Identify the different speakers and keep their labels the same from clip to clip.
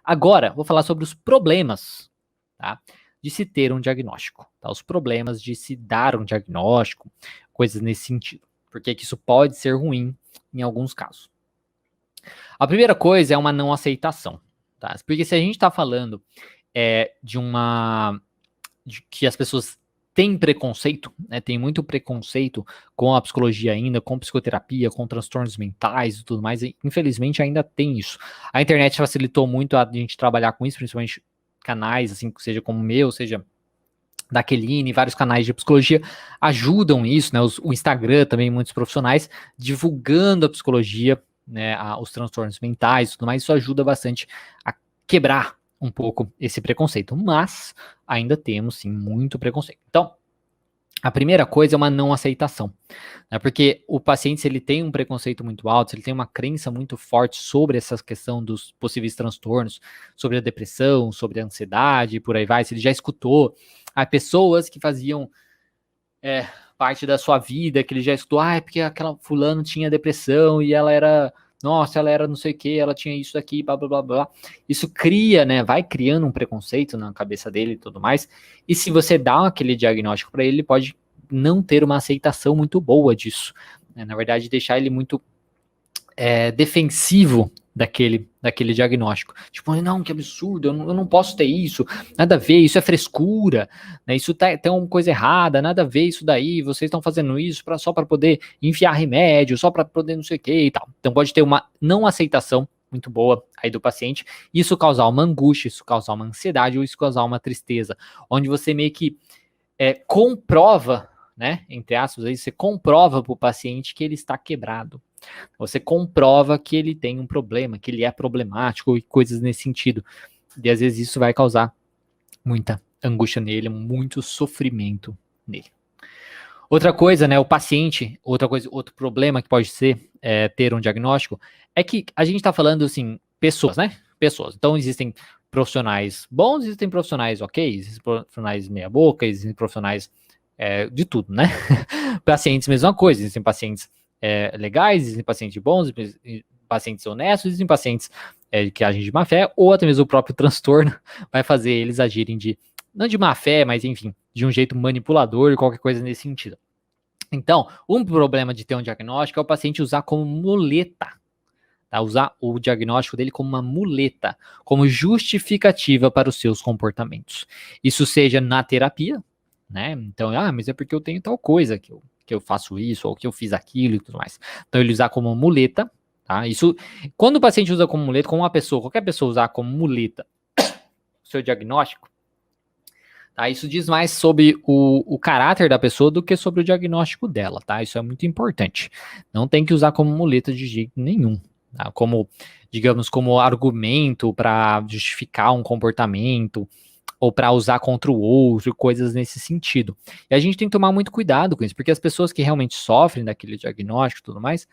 Speaker 1: Agora, vou falar sobre os problemas, tá, de se ter um diagnóstico, tá? Os problemas de se dar um diagnóstico, coisas nesse sentido. Porque que isso pode ser ruim em alguns casos. A primeira coisa é uma não aceitação, tá? Porque se a gente está falando de que as pessoas têm preconceito, né? Tem muito preconceito com a psicologia ainda, com psicoterapia, com transtornos mentais e tudo mais. E, infelizmente ainda tem isso. A internet facilitou muito a gente trabalhar com isso, principalmente canais, assim, seja como o meu, seja da Queline, vários canais de psicologia ajudam isso, né? O Instagram também, muitos profissionais divulgando a psicologia, né? Os transtornos mentais e tudo mais. Isso ajuda bastante a quebrar um pouco esse preconceito, mas ainda temos sim muito preconceito. Então, a primeira coisa é uma não aceitação, né? Porque o paciente, se ele tem um preconceito muito alto, se ele tem uma crença muito forte sobre essa questão dos possíveis transtornos, sobre a depressão, sobre a ansiedade, e por aí vai, se ele já escutou pessoas que faziam parte da sua vida, que ele já escutou, é porque aquela fulano tinha depressão e ela era, nossa, ela era não sei o que, ela tinha isso aqui, blá, blá, blá, blá. Isso cria, né, vai criando um preconceito na cabeça dele e tudo mais, e se você dá aquele diagnóstico para ele, ele pode não ter uma aceitação muito boa disso, né? Na verdade, deixar ele muito defensivo daquele diagnóstico. Tipo, não, que absurdo, eu não posso ter isso, nada a ver, isso é frescura, né? Isso tem uma coisa errada, nada a ver isso daí, vocês estão fazendo isso só para poder enfiar remédio, só para poder não sei o que e tal. Então pode ter uma não aceitação muito boa aí do paciente, isso causar uma angústia, isso causar uma ansiedade, ou isso causar uma tristeza, onde você meio que comprova, né, entre aspas, aí você comprova para o paciente que ele está quebrado. Você comprova que ele tem um problema, que ele é problemático e coisas nesse sentido. E às vezes isso vai causar muita angústia nele, muito sofrimento nele. Outra coisa, né, o paciente, outro problema que pode ser ter um diagnóstico, é que a gente está falando, assim, pessoas, né? Pessoas. Então existem profissionais bons, existem profissionais ok, existem profissionais meia boca, existem profissionais de tudo, né? Pacientes, mesma coisa, existem pacientes legais, existem pacientes bons, existem pacientes honestos, existem pacientes que agem de má fé, ou até mesmo o próprio transtorno vai fazer eles agirem não de má fé, mas enfim, de um jeito manipulador, qualquer coisa nesse sentido. Então, um problema de ter um diagnóstico é o paciente usar como muleta, tá? Usar o diagnóstico dele como uma muleta, como justificativa para os seus comportamentos. Isso seja na terapia, né? Então, mas é porque eu tenho tal coisa que eu faço isso, ou que eu fiz aquilo e tudo mais. Então, ele usar como muleta, tá? Isso, quando o paciente usa como muleta, como uma pessoa, qualquer pessoa usar como muleta o seu diagnóstico, tá? Isso diz mais sobre o caráter da pessoa do que sobre o diagnóstico dela, tá? Isso é muito importante. Não tem que usar como muleta de jeito nenhum, tá? Como, digamos, como argumento para justificar um comportamento, ou para usar contra o outro, coisas nesse sentido. E a gente tem que tomar muito cuidado com isso, porque as pessoas que realmente sofrem daquele diagnóstico e tudo mais,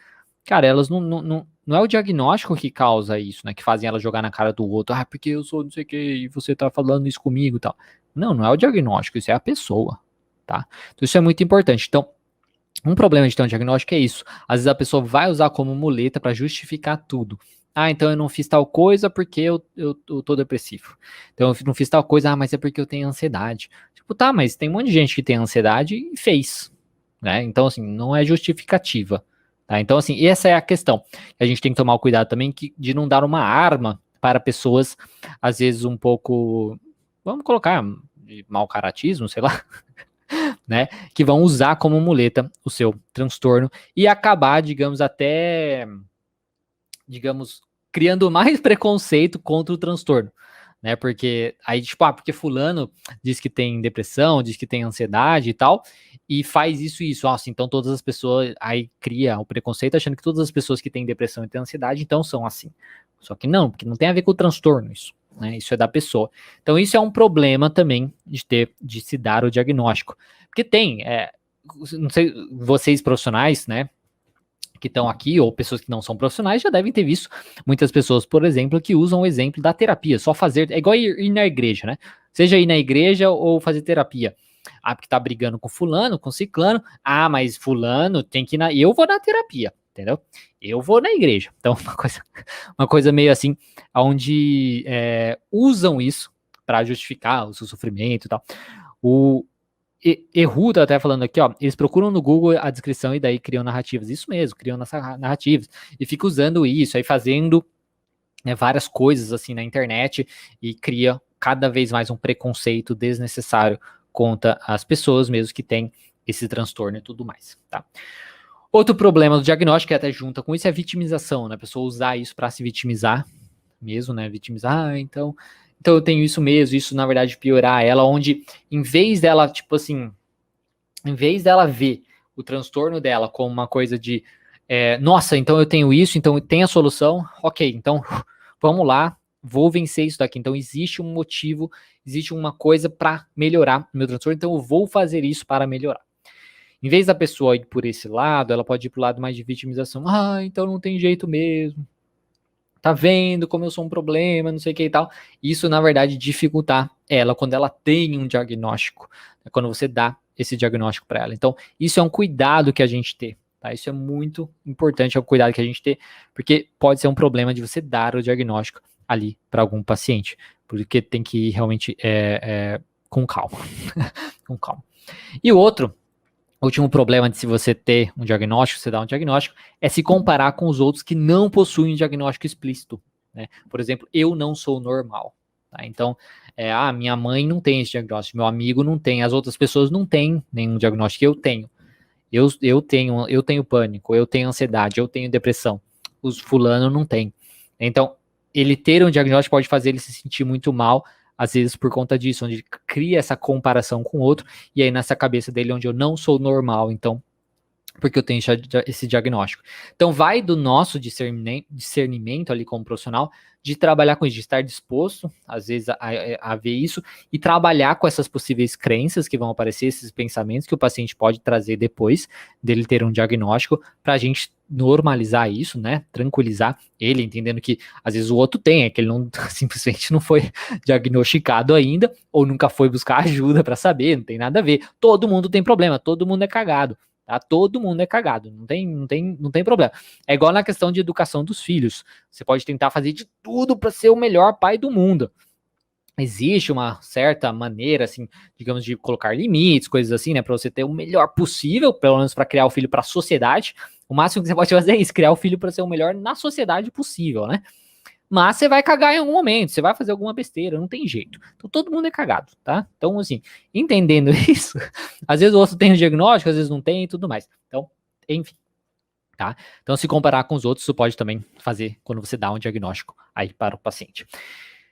Speaker 1: cara, elas não é o diagnóstico que causa isso, né? Que fazem ela jogar na cara do outro, porque eu sou não sei o que, e você tá falando isso comigo e tal. Não é o diagnóstico, isso é a pessoa, tá? Então isso é muito importante. Então, um problema de ter um diagnóstico é isso. Às vezes a pessoa vai usar como muleta para justificar tudo. Então eu não fiz tal coisa porque eu tô depressivo. Então eu não fiz tal coisa, mas é porque eu tenho ansiedade. Tipo, tá, mas tem um monte de gente que tem ansiedade e fez, né? Então, assim, não é justificativa, tá? Então, assim, essa é a questão. A gente tem que tomar o cuidado também de não dar uma arma para pessoas, às vezes, um pouco, vamos colocar, de mau caratismo, sei lá, né, que vão usar como muleta o seu transtorno e acabar, digamos, criando mais preconceito contra o transtorno, né, porque aí, tipo, porque fulano diz que tem depressão, diz que tem ansiedade e tal, e faz isso e isso, nossa, então todas as pessoas, aí cria o preconceito achando que todas as pessoas que têm depressão e têm ansiedade, então são assim. Só que não, porque não tem a ver com o transtorno isso. Né, isso é da pessoa. Então isso é um problema também de se dar o diagnóstico. Porque tem, não sei, vocês profissionais, né, que estão aqui, ou pessoas que não são profissionais, já devem ter visto muitas pessoas, por exemplo, que usam o exemplo da terapia, só fazer, é igual ir na igreja, né, seja ir na igreja ou fazer terapia. Porque tá brigando com fulano, com ciclano, mas fulano tem que ir eu vou na terapia. entendeu? Eu vou na igreja. Então, uma coisa meio assim, onde usam isso para justificar o seu sofrimento e tal. O Erru tá até falando aqui, ó, eles procuram no Google a descrição e daí criam narrativas. Isso mesmo, criam narrativas. E fica usando isso, aí fazendo várias coisas assim na internet e cria cada vez mais um preconceito desnecessário contra as pessoas mesmo que têm esse transtorno e tudo mais, tá? Outro problema do diagnóstico, que até junta com isso, é a vitimização, né? A pessoa usar isso para se vitimizar mesmo, né? Vitimizar, então eu tenho isso mesmo, isso na verdade piorar ela, onde em vez dela, tipo assim, em vez dela ver o transtorno dela como uma coisa de, nossa, então eu tenho isso, então tem a solução, ok, então vamos lá, vou vencer isso daqui. Então existe um motivo, existe uma coisa para melhorar o meu transtorno, então eu vou fazer isso para melhorar. Em vez da pessoa ir por esse lado, ela pode ir pro lado mais de vitimização. Ah, então não tem jeito mesmo. Tá vendo como eu sou um problema, não sei o que e tal. Isso, na verdade, dificultar ela quando ela tem um diagnóstico, quando você dá esse diagnóstico para ela. Então, isso é um cuidado que a gente tem, tá? Isso é muito importante, é um cuidado que a gente tem, porque pode ser um problema de você dar o diagnóstico ali para algum paciente, porque tem que ir realmente com calma, com calma. E o último problema de se você ter um diagnóstico, você dar um diagnóstico, é se comparar com os outros que não possuem um diagnóstico explícito, né? Por exemplo, eu não sou normal, tá? Então, minha mãe não tem esse diagnóstico, meu amigo não tem, as outras pessoas não têm nenhum diagnóstico que eu tenho. Eu tenho pânico, eu tenho ansiedade, eu tenho depressão. Os fulano não tem. Então, ele ter um diagnóstico pode fazer ele se sentir muito mal, às vezes por conta disso, onde ele cria essa comparação com o outro, e aí nessa cabeça dele onde eu não sou normal, então, porque eu tenho esse diagnóstico. Então, vai do nosso discernimento ali como profissional, de trabalhar com isso, de estar disposto, às vezes, a ver isso, e trabalhar com essas possíveis crenças que vão aparecer, esses pensamentos que o paciente pode trazer depois dele ter um diagnóstico, para a gente normalizar isso, né, tranquilizar ele, entendendo que às vezes o outro tem, que ele não simplesmente não foi diagnosticado ainda, ou nunca foi buscar ajuda para saber, não tem nada a ver. Todo mundo tem problema, todo mundo é cagado. Tá? Todo mundo é cagado, não tem problema. É igual na questão de educação dos filhos. Você pode tentar fazer de tudo para ser o melhor pai do mundo. Existe uma certa maneira, assim, digamos, de colocar limites, coisas assim, né, para você ter o melhor possível, pelo menos para criar o filho para a sociedade. O máximo que você pode fazer é isso, criar o filho para ser o melhor na sociedade possível, né? Mas você vai cagar em algum momento, você vai fazer alguma besteira, não tem jeito. Então todo mundo é cagado, tá? Então, assim, entendendo isso, às vezes o outro tem um diagnóstico, às vezes não tem e tudo mais. Então, enfim, tá? Então, se comparar com os outros, isso pode também fazer quando você dá um diagnóstico aí para o paciente.